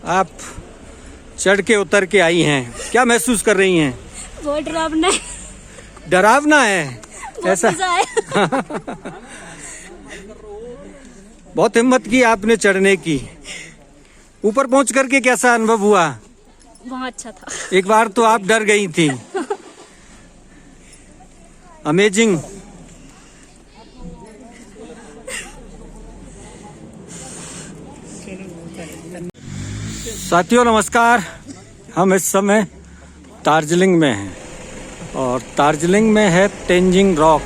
आप चढ़ के उतर के आई हैं, क्या महसूस कर रही हैं? बहुत डरावना है। डरावना है ऐसा? बहुत हिम्मत की आपने चढ़ने की। ऊपर पहुंच करके कैसा अनुभव हुआ? बहुत अच्छा था। एक बार तो आप डर गई थी। अमेजिंग। साथियों नमस्कार, हम इस समय दार्जिलिंग में हैं और दार्जिलिंग में है तेंजिंग रॉक।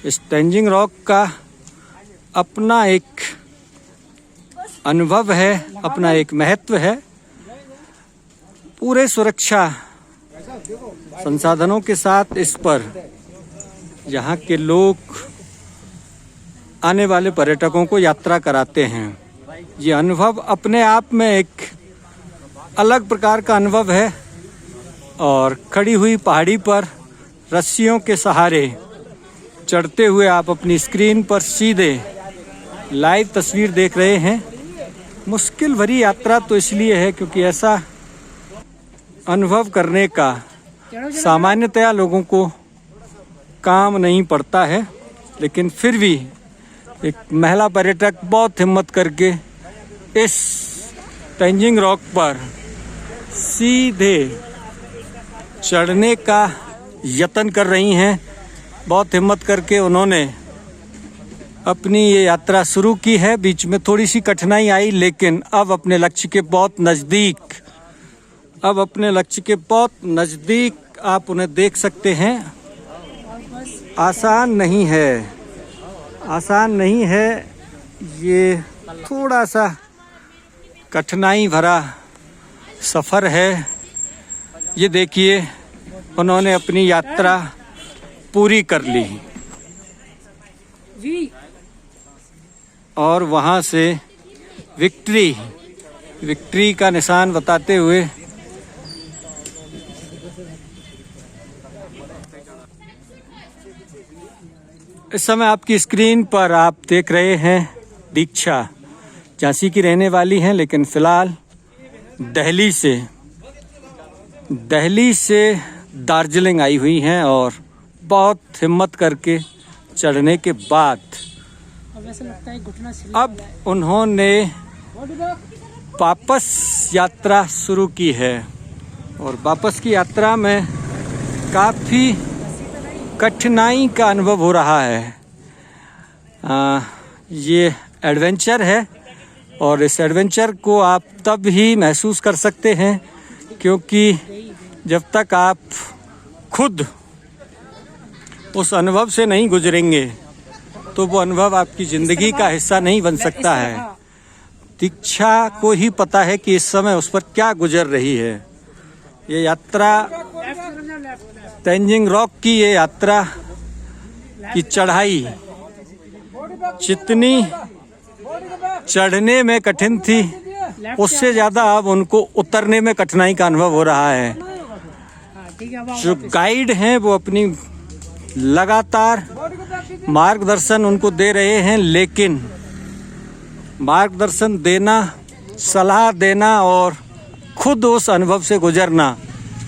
इस तेंजिंग रॉक का अपना एक अनुभव है, अपना एक महत्व है। पूरे सुरक्षा संसाधनों के साथ इस पर यहाँ के लोग आने वाले पर्यटकों को यात्रा कराते हैं। ये अनुभव अपने आप में एक अलग प्रकार का अनुभव है और खड़ी हुई पहाड़ी पर रस्सियों के सहारे चढ़ते हुए आप अपनी स्क्रीन पर सीधे लाइव तस्वीर देख रहे हैं। मुश्किल भरी यात्रा तो इसलिए है क्योंकि ऐसा अनुभव करने का सामान्यतया लोगों को काम नहीं पड़ता है, लेकिन फिर भी एक महिला पर्यटक बहुत हिम्मत करके इस तेंजिंग रॉक पर सीधे चढ़ने का यत्न कर रही हैं। बहुत हिम्मत करके उन्होंने अपनी ये यात्रा शुरू की है। बीच में थोड़ी सी कठिनाई आई, लेकिन अब अपने लक्ष्य के बहुत नज़दीक आप उन्हें देख सकते हैं। आसान नहीं है, ये थोड़ा सा कठिनाई भरा सफ़र है। ये देखिए, उन्होंने अपनी यात्रा पूरी कर ली और वहाँ से विक्ट्री का निशान बताते हुए इस समय आपकी स्क्रीन पर आप देख रहे हैं दीक्षा, झांसी की रहने वाली हैं, लेकिन फ़िलहाल दिल्ली से दार्जिलिंग आई हुई हैं और बहुत हिम्मत करके चढ़ने के बाद अब उन्होंने वापस यात्रा शुरू की है और वापस की यात्रा में काफ़ी कठिनाई का अनुभव हो रहा है। ये एडवेंचर है और इस एडवेंचर को आप तब ही महसूस कर सकते हैं क्योंकि जब तक आप खुद उस अनुभव से नहीं गुजरेंगे तो वो अनुभव आपकी ज़िंदगी का हिस्सा नहीं बन सकता है। दीक्षा को ही पता है कि इस समय उस पर क्या गुजर रही है। ये यात्रा तेंजिंग रॉक की ये यात्रा की चढ़ाई जितनी चढ़ने में कठिन थी, उससे ज़्यादा अब उनको उतरने में कठिनाई का अनुभव हो रहा है। जो गाइड हैं वो अपनी लगातार मार्गदर्शन उनको दे रहे हैं, लेकिन मार्गदर्शन देना, सलाह देना और खुद उस अनुभव से गुजरना,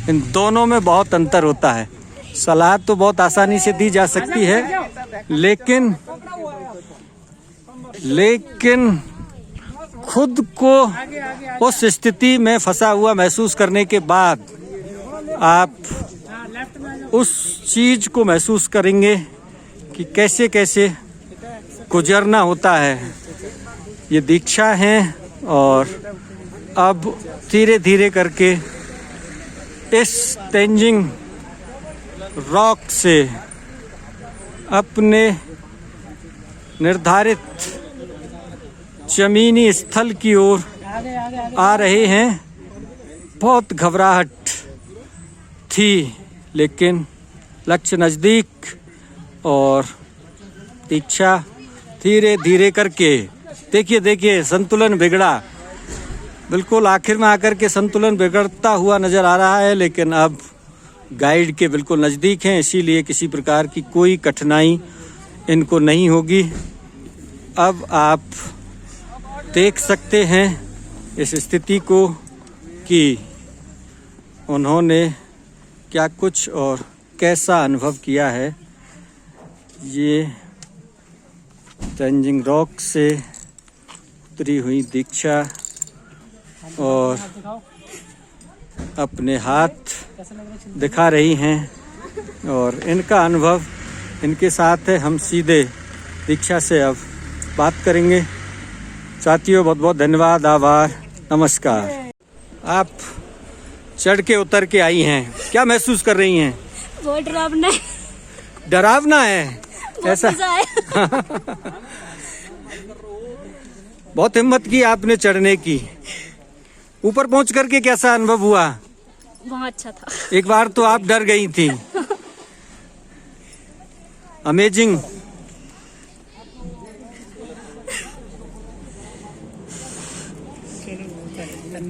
इन दोनों में बहुत अंतर होता है। सलाह तो बहुत आसानी से दी जा सकती है, लेकिन खुद को उस स्थिति में फंसा हुआ महसूस करने के बाद आप उस चीज को महसूस करेंगे कि कैसे कैसे गुजरना होता है। ये दीक्षा है और अब धीरे धीरे करके इस तेंजिंग रॉक से अपने निर्धारित जमीनी स्थल की ओर आ रहे हैं। बहुत घबराहट थी, लेकिन लक्ष्य नज़दीक और दीक्षा धीरे धीरे करके देखिए संतुलन बिगड़ा। बिल्कुल आखिर में आकर के संतुलन बिगड़ता हुआ नज़र आ रहा है, लेकिन अब गाइड के बिल्कुल नज़दीक हैं, इसीलिए किसी प्रकार की कोई कठिनाई इनको नहीं होगी। अब आप देख सकते हैं इस स्थिति को कि उन्होंने क्या कुछ और कैसा अनुभव किया है। ये तेंजिंग रॉक से उतरी हुई दीक्षा और अपने हाथ दिखा रही हैं और इनका अनुभव इनके साथ है। हम सीधे दीक्षा से अब बात करेंगे। साथियों, बहुत बहुत धन्यवाद, आभार, नमस्कार। आप चढ़ के उतर के आई हैं, क्या महसूस कर रही हैं? बहुत डरावना है। डरावना है ऐसा? मजा आया। बहुत हिम्मत की आपने चढ़ने की। ऊपर पहुंच करके कैसा अनुभव हुआ? वहाँ अच्छा था। एक बार तो आप डर गई थी। अमेजिंग।